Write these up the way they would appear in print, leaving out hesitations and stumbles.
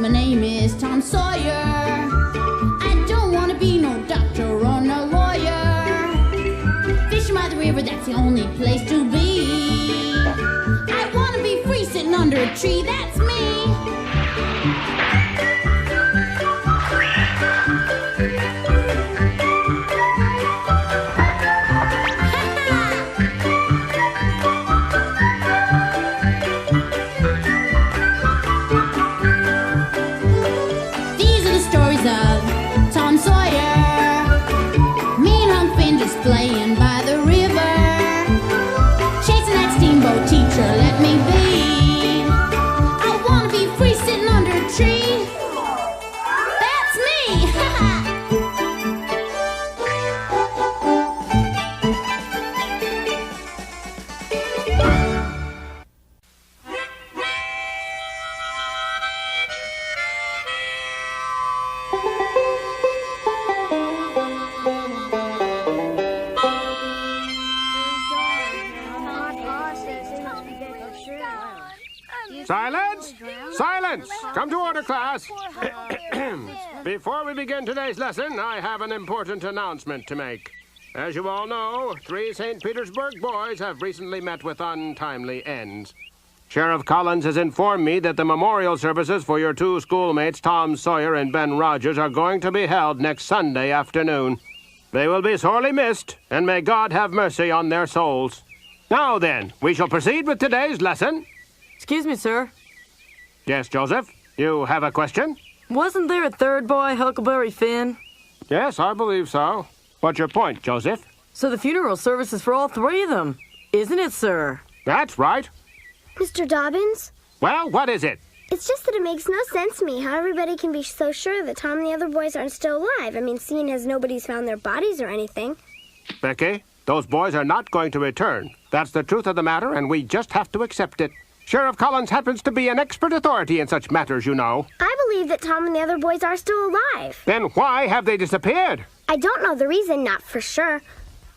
my name is Tom Sawyer. I don't want to be no doctor or no lawyer. Fishing by the river, that's the only place to be. I want to be free sitting under a tree, that's me. Tom Sawyer, me and Unc' Finn just playing by the river, chasing that steamboat teacher, let me be. I wanna be free sitting under a tree. That's me! Silence! Silence! Come to order, class. Before we begin today's lesson, I have an important announcement to make. As you all know, 3 St. Petersburg boys have recently met with untimely ends. Sheriff Collins has informed me that the memorial services for your 2 schoolmates, Tom Sawyer and Ben Rogers, are going to be held next Sunday afternoon. They will be sorely missed, and may God have mercy on their souls. Now then, we shall proceed with today's lesson. Excuse me, sir. Yes, Joseph? You have a question? Wasn't there a third boy, Huckleberry Finn? Yes, I believe so. What's your point, Joseph? So the funeral service is for all 3 of them, isn't it, sir? That's right. Mr. Dobbins? Well, what is it? It's just that it makes no sense to me how everybody can be so sure that Tom and the other boys aren't still alive. I mean, seeing as nobody's found their bodies or anything. Becky, those boys are not going to return. That's the truth of the matter, and we just have to accept it. Sheriff Collins happens to be an expert authority in such matters, you know. I believe that Tom and the other boys are still alive. Then why have they disappeared? I don't know the reason, not for sure.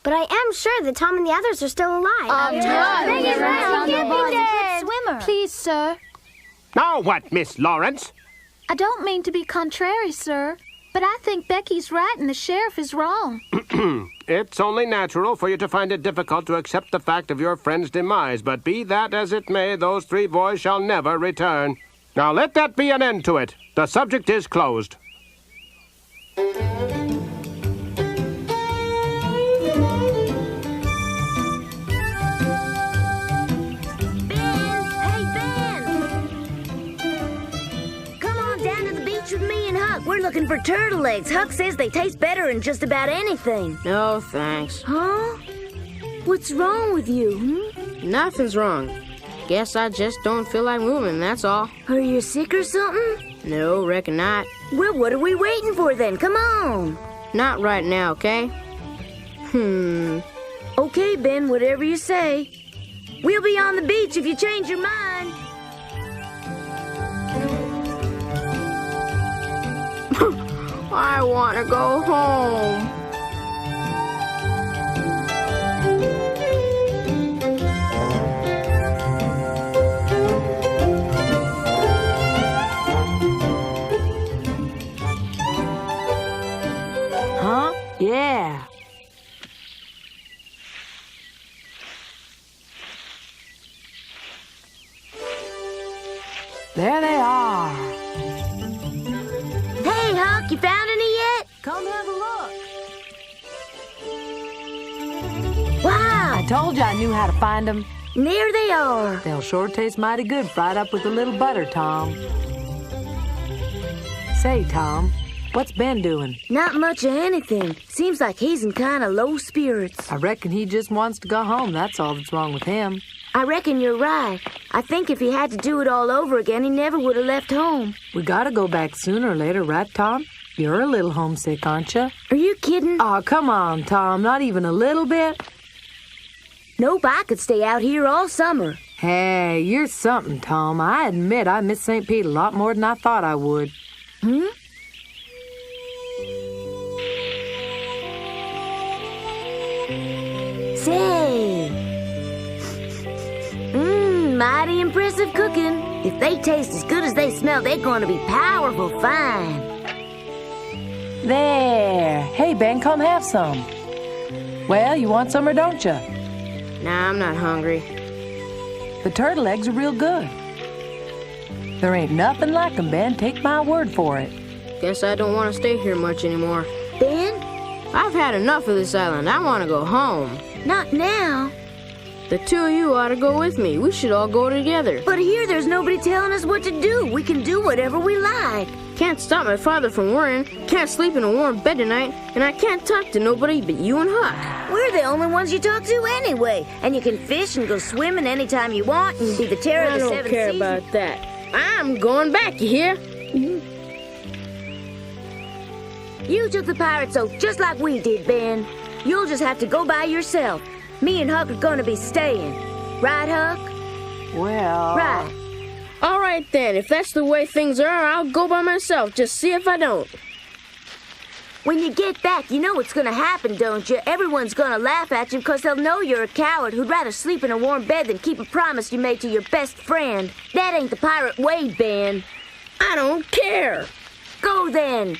But I am sure that Tom and the others are still alive. Swimmer. Please, sir. Now what, Miss Lawrence? I don't mean to be contrary, sir, but I think Becky's right and the sheriff is wrong. It's only natural for you to find it difficult to accept the fact of your friend's demise, but be that as it may, those 3 boys shall never return. Now let that be an end to it. The subject is closed. We're looking for turtle eggs. Huck says they taste better in just about anything. No, thanks. Huh? What's wrong with you, Nothing's wrong. Guess I just don't feel like moving, that's all. Are you sick or something? No, reckon not. Well, what are we waiting for then? Come on. Not right now, okay? Okay, Ben, whatever you say. We'll be on the beach if you change your mind. I want to go home. Huh? Yeah. There they are. Hey, Huck, you found any yet? Come have a look. Wow, I told you I knew how to find them. there they are. They'll sure taste mighty good fried up with a little butter, Tom. Say, Tom, what's Ben doing? Not much of anything. Seems like he's in kind of low spirits. I reckon he just wants to go home. That's all that's wrong with him. I reckon you're right. I think if he had to do it all over again, he never would have left home. We gotta go back sooner or later, right, Tom? You're a little homesick, aren't you? Are you kidding? Oh, come on, Tom. Not even a little bit? Nope, I could stay out here all summer. Hey, you're something, Tom. I admit I miss St. Pete a lot more than I thought I would. Say. Mighty impressive cooking. If they taste as good as they smell, they're going to be powerful fine. There. Hey, Ben, come have some. Well, you want some or don't you? Nah, I'm not hungry. The turtle eggs are real good. There ain't nothing like 'em, Ben. Take my word for it. Guess I don't want to stay here much anymore. Ben? I've had enough of this island. I want to go home. Not now. The two of you ought to go with me. We should all go together. But here there's nobody telling us what to do. We can do whatever we like. Can't stop my father from worrying. Can't sleep in a warm bed tonight. And I can't talk to nobody but you and Huck. We're the only ones you talk to anyway. And you can fish and go swimming anytime you want and be the terror of I the don't seven care seasons. about that. I'm going back, you hear? You took the pirate oath just like we did, Ben. You'll just have to go by yourself. Me and Huck are going to be staying. Right, Huck? Well... Right. All right, then. If that's the way things are, I'll go by myself. Just see if I don't. When you get back, you know what's going to happen, don't you? Everyone's going to laugh at you because they'll know you're a coward who'd rather sleep in a warm bed than keep a promise you made to your best friend. That ain't the pirate way, Ben. I don't care. Go then.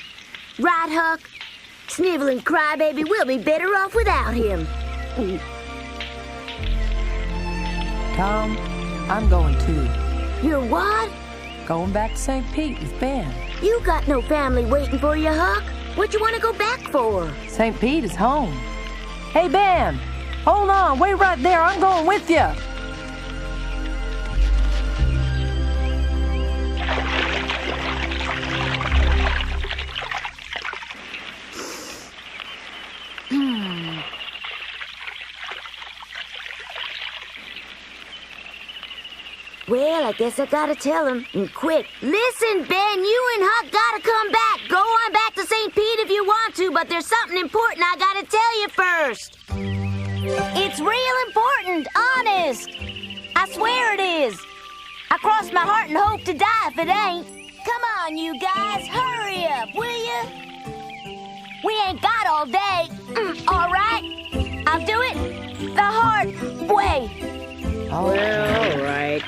Right, Huck? Sniveling crybaby, we'll be better off without him. Tom, I'm going too. You're what? Going back to St. Pete with Ben. You got no family waiting for you, Huck. What you want to go back for? St. Pete is home. Hey, Ben! Hold on, wait right there. I'm going with you. Well, I guess I gotta tell him, and quick. Listen, Ben, you and Huck gotta come back. Go on back to St. Pete if you want to, but there's something important I gotta tell you first. It's real important, honest. I swear it is. I cross my heart and hope to die if it ain't. Come on, you guys, hurry up, will you? We ain't got all day. All right? I'll do it the hard way. Well, all right.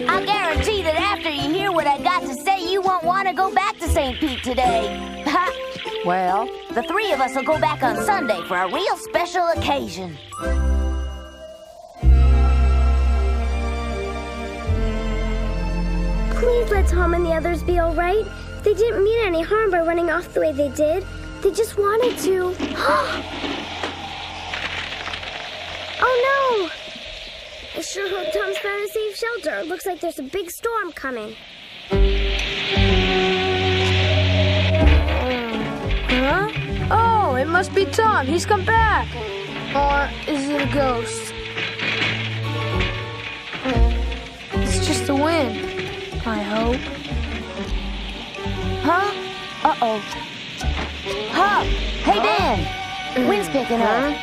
I guarantee that after you hear what I got to say, you won't want to go back to St. Pete today. Well, The three of us will go back on Sunday for a real special occasion. Please let Tom and the others be all right. They didn't mean any harm by running off the way they did. They just wanted to. Oh no! I sure hope Tom's found a safe shelter. Looks like there's a big storm coming. Huh? Oh, it must be Tom. He's come back. Or is it a ghost? It's just the wind, I hope. Huh? Uh-oh. Huh? Hey, Ben! Wind's picking up.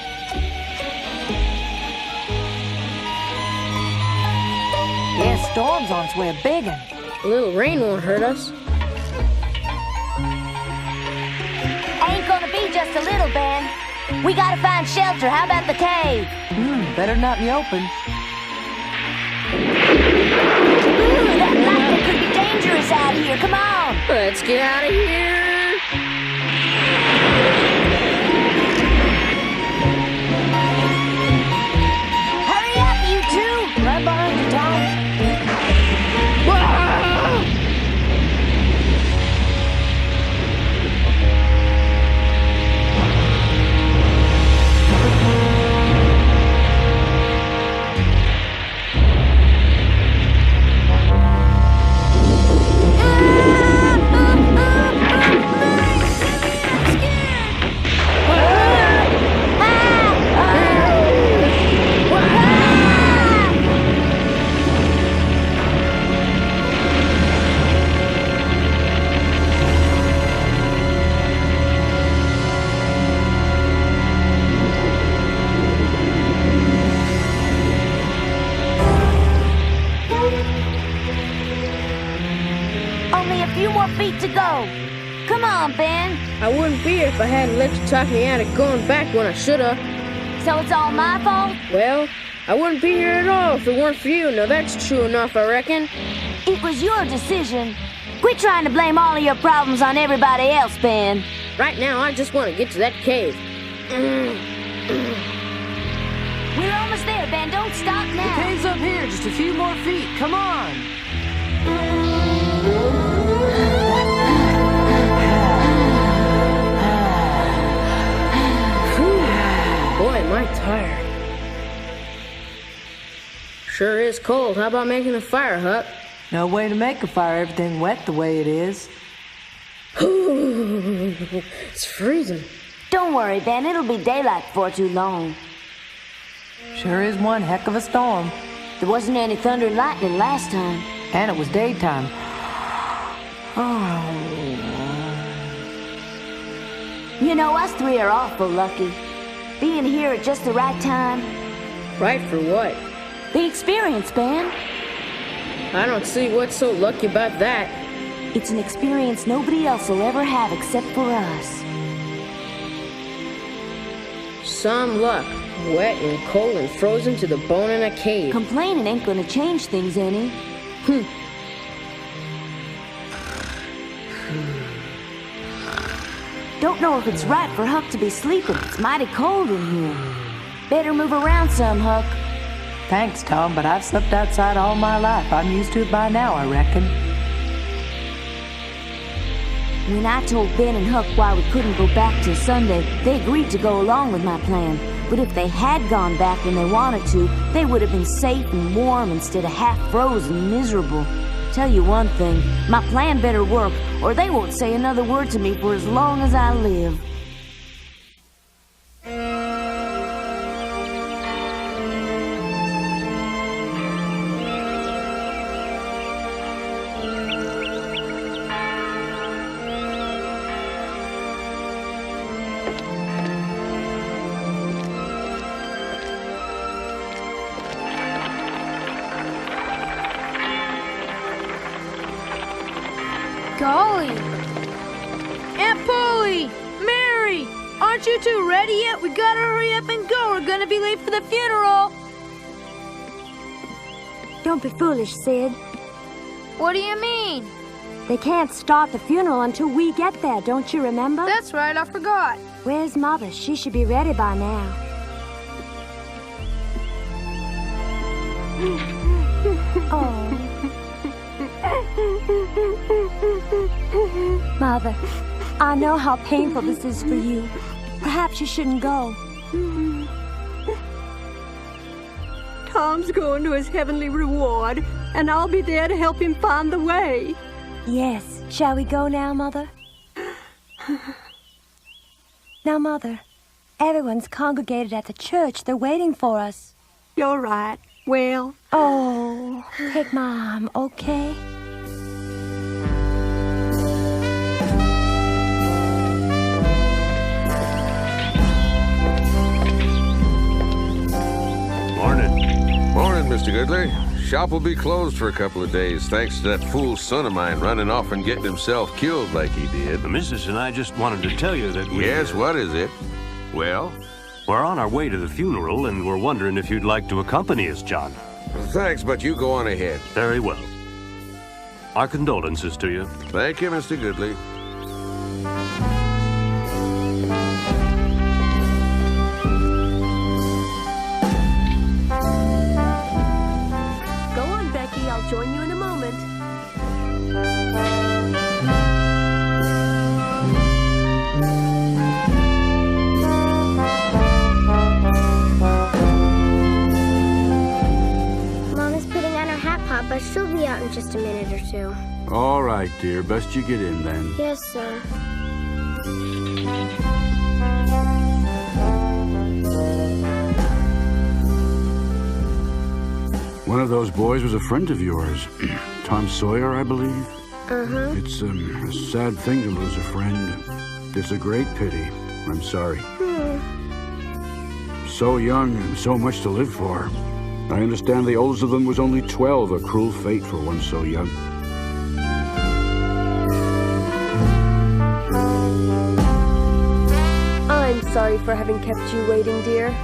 yeah, storm's on its way, a big one. A little rain won't hurt us. Ain't gonna be just a little, Ben. We gotta find shelter. How about the cave? Better not in the open. Ooh, that lightning could be dangerous out here. Come on. Let's get out of here. Hurry up, you two. Right behind you, Tom. Only a few more feet to go. Come on, Ben. I wouldn't be here if I hadn't let you talk me out of going back when I should have. So it's all my fault? Well, I wouldn't be here at all if it weren't for you. Now that's true enough, I reckon. It was your decision. Quit trying to blame all of your problems on everybody else, Ben. Right now, I just want to get to that cave. We're almost there, Ben. Don't stop The now. cave's up here, just a few more feet. Come on. Boy, am I tired. Sure is cold. How about making a fire, Huck? No way to make a fire, everything wet the way it is. It's freezing. Don't worry, Ben. It'll be daylight before too long. Sure is one heck of a storm. There wasn't any thunder and lightning last time. And it was daytime. Oh. You know, us three are awful lucky. Being here at just the right time. Right for what? The experience, Ben. I don't see what's so lucky about that. It's an experience nobody else will ever have except for us. Some luck. Wet and cold and frozen to the bone in a cave. Complaining ain't gonna change things any. Don't know if it's right for Huck to be sleeping. It's mighty cold in here. Better move around some, Huck. Thanks, Tom, but I've slept outside all my life. I'm used to it by now, I reckon. When I told Ben and Huck why we couldn't go back till Sunday, they agreed to go along with my plan. But if they had gone back when they wanted to, they would have been safe and warm instead of half frozen and miserable. Tell you one thing, my plan better work, or they won't say another word to me for as long as I live. Golly! Aunt Polly! Mary! Aren't you two ready yet? We gotta hurry up and go. We're gonna be late for the funeral. Don't be foolish, Sid. What do you mean? They can't start the funeral until we get there, don't you remember? That's right, I forgot. Where's Mother? She should be ready by now. Oh. Mother, I know how painful this is for you. Perhaps you shouldn't go. Tom's going to his heavenly reward, and I'll be there to help him find the way. Yes. Shall we go now, Mother? Now, Mother, everyone's congregated at the church. They're waiting for us. You're right. Well... Oh, take my arm, okay? Morning, Mr. Goodley. Shop will be closed for a couple of days, thanks to that fool son of mine running off and getting himself killed like he did. The missus and I just wanted to tell you that we... Yes, what is it? Well? We're on our way to the funeral, and we're wondering if you'd like to accompany us, John. Well, thanks, but you go on ahead. Very well. Our condolences to you. Thank you, Mr. Goodley. I'll join you in a moment. Mom is putting on her hat, Papa. She'll be out in just a minute or two. All right, dear. Best you get in, then. Yes, sir. One of those boys was a friend of yours. Tom Sawyer, I believe. Uh-huh. It's a sad thing to lose a friend. It's a great pity. I'm sorry. So young and so much to live for. I understand the oldest of them was only 12, a cruel fate for one so young. I'm sorry for having kept you waiting, dear.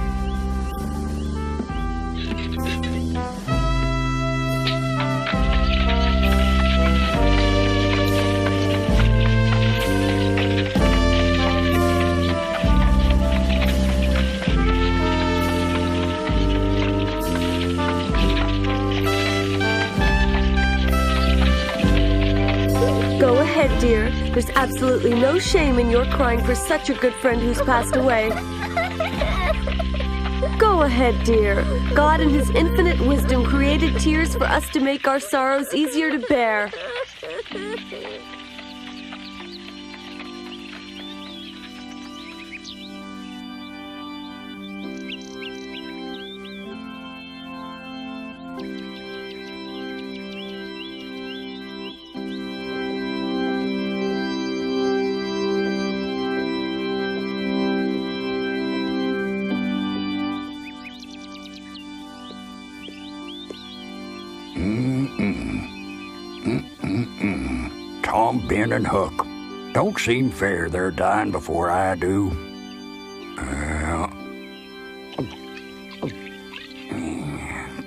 Go ahead, dear. There's absolutely no shame in your crying for such a good friend who's passed away. Go ahead, dear. God in His infinite wisdom created tears for us to make our sorrows easier to bear. Tom, Ben, and Huck. Don't seem fair they're dying before I do.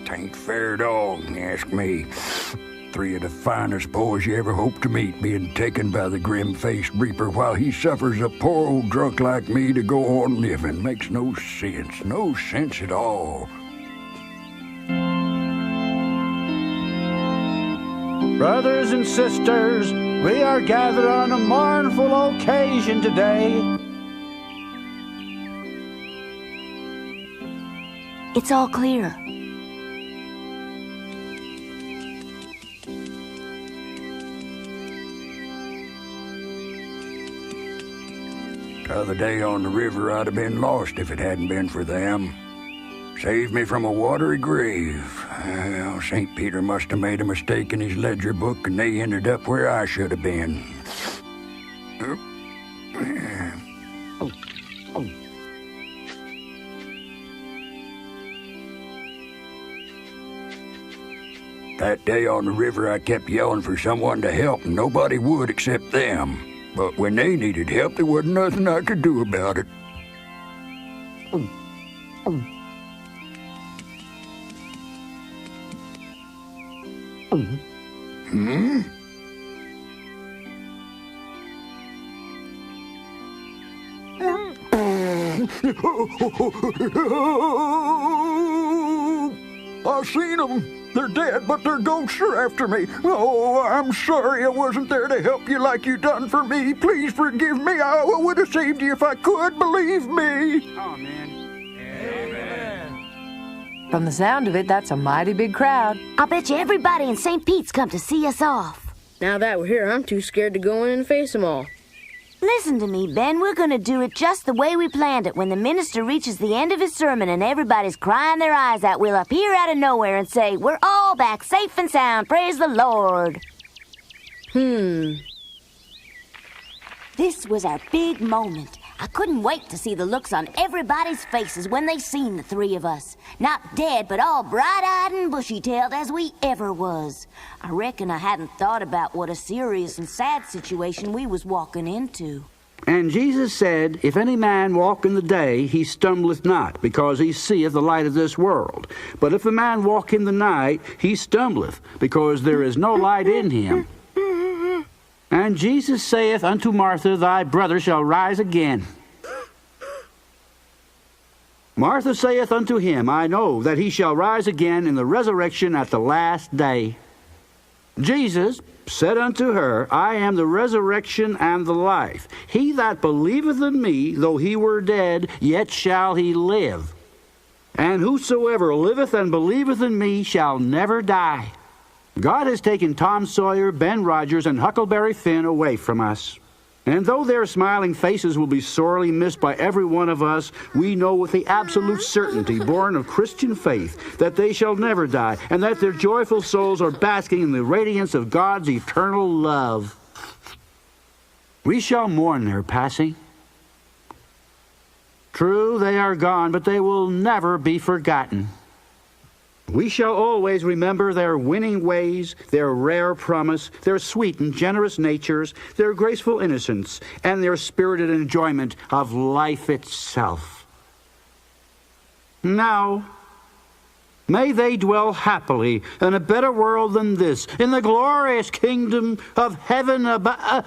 Tain't fair at all, you ask me. 3 of the finest boys you ever hope to meet being taken by the grim-faced reaper while he suffers a poor old drunk like me to go on living. Makes no sense. No sense at all. Brothers and sisters, we are gathered on a mournful occasion today. It's all clear. The other day on the river, I'd have been lost if it hadn't been for them. Saved me from a watery grave. Well, St. Peter must have made a mistake in his ledger book, and they ended up where I should have been. That day on the river, I kept yelling for someone to help, and nobody would except them. But when they needed help, there wasn't nothing I could do about it. Hmm? I've seen them. They're dead, but their ghosts are after me. Oh, I'm sorry I wasn't there to help you like you done for me. Please forgive me. I would have saved you if I could, believe me. Oh, man. From the sound of it, that's a mighty big crowd. I'll bet you everybody in St. Pete's come to see us off. Now that we're here, I'm too scared to go in and face them all. Listen to me, Ben. We're going to do it just the way we planned it. When the minister reaches the end of his sermon and everybody's crying their eyes out, we'll appear out of nowhere and say, "We're all back safe and sound. Praise the Lord." This was our big moment. I couldn't wait to see the looks on everybody's faces when they seen the 3 of us. Not dead, but all bright-eyed and bushy-tailed as we ever was. I reckon I hadn't thought about what a serious and sad situation we was walking into. And Jesus said, If any man walk in the day, he stumbleth not, because he seeth the light of this world. But if a man walk in the night, he stumbleth, because there is no light in him. And Jesus saith unto Martha, Thy brother shall rise again. Martha saith unto him, I know that he shall rise again in the resurrection at the last day. Jesus said unto her, I am the resurrection and the life. He that believeth in me, though he were dead, yet shall he live. And whosoever liveth and believeth in me shall never die. God has taken Tom Sawyer, Ben Rogers, and Huckleberry Finn away from us. And though their smiling faces will be sorely missed by every one of us, we know with the absolute certainty, born of Christian faith, that they shall never die, and that their joyful souls are basking in the radiance of God's eternal love. We shall mourn their passing. True, they are gone, but they will never be forgotten. We shall always remember their winning ways, their rare promise, their sweet and generous natures, their graceful innocence, and their spirited enjoyment of life itself. Now May they dwell happily in a better world than this, in the glorious kingdom of heaven above.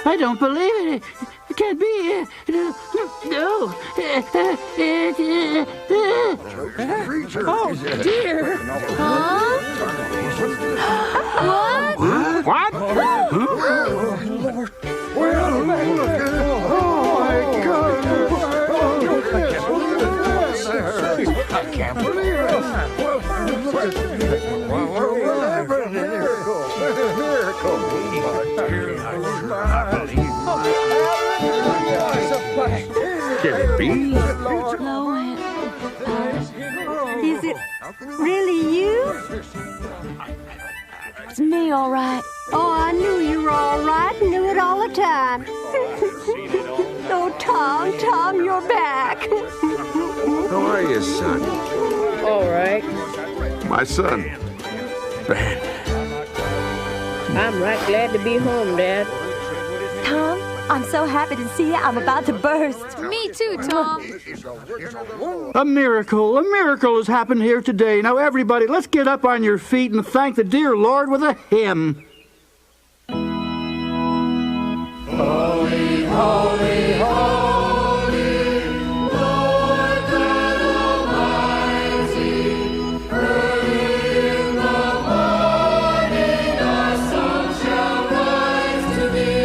I don't believe it. It can't be. No. Oh, dear. Huh? What? Well, I can't believe it. Can it be? Lois, is it really you? It's me, all right. Oh, I knew you were all right. Knew it all the time. Oh, Tom, you're back. How are you, son? All right. My son. Ben. I'm right glad to be home, Dad. Tom, I'm so happy to see you. I'm about to burst. Me too, Tom. A miracle has happened here today. Now, everybody, let's get up on your feet and thank the dear Lord with a hymn. Holy, holy, holy, Lord God Almighty. Early in the morning our song shall rise to thee.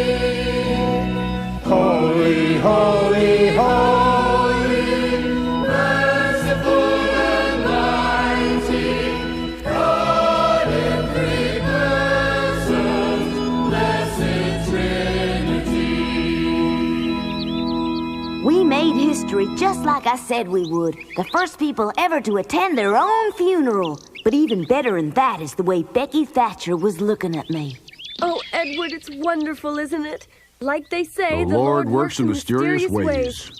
Holy, holy, holy, merciful and mighty, God in three persons, blessed Trinity. We made history just like I said we would. The first people ever to attend their own funeral. But even better than that is the way Becky Thatcher was looking at me. Oh, Edward, it's wonderful, isn't it? Like they say, The Lord works in mysterious ways.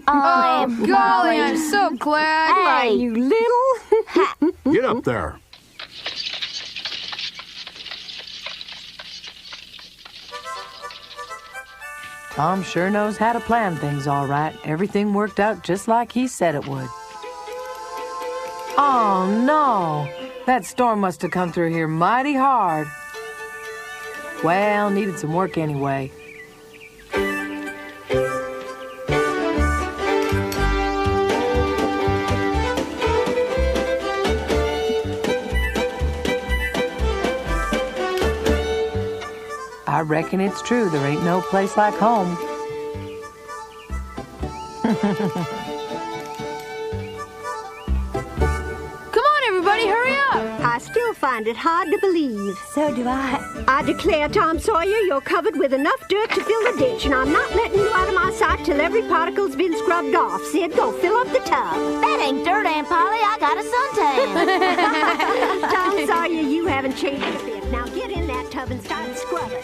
Oh, golly, I'm so glad. Why, you little. Get up there. Tom sure knows how to plan things all right. Everything worked out just like he said it would. Oh, no. That storm must have come through here mighty hard. Well, needed some work anyway. I reckon it's true. There ain't no place like home. Come on, everybody, hurry up. I still find it hard to believe. So do I. I declare, Tom Sawyer, you're covered with enough dirt to fill the ditch, and I'm not letting you out of my sight till every particle's been scrubbed off. Sid, go fill up the tub. That ain't dirt, Aunt Polly. I got a suntan. Tom Sawyer, you haven't changed a bit. Now get in that tub and start scrubbing.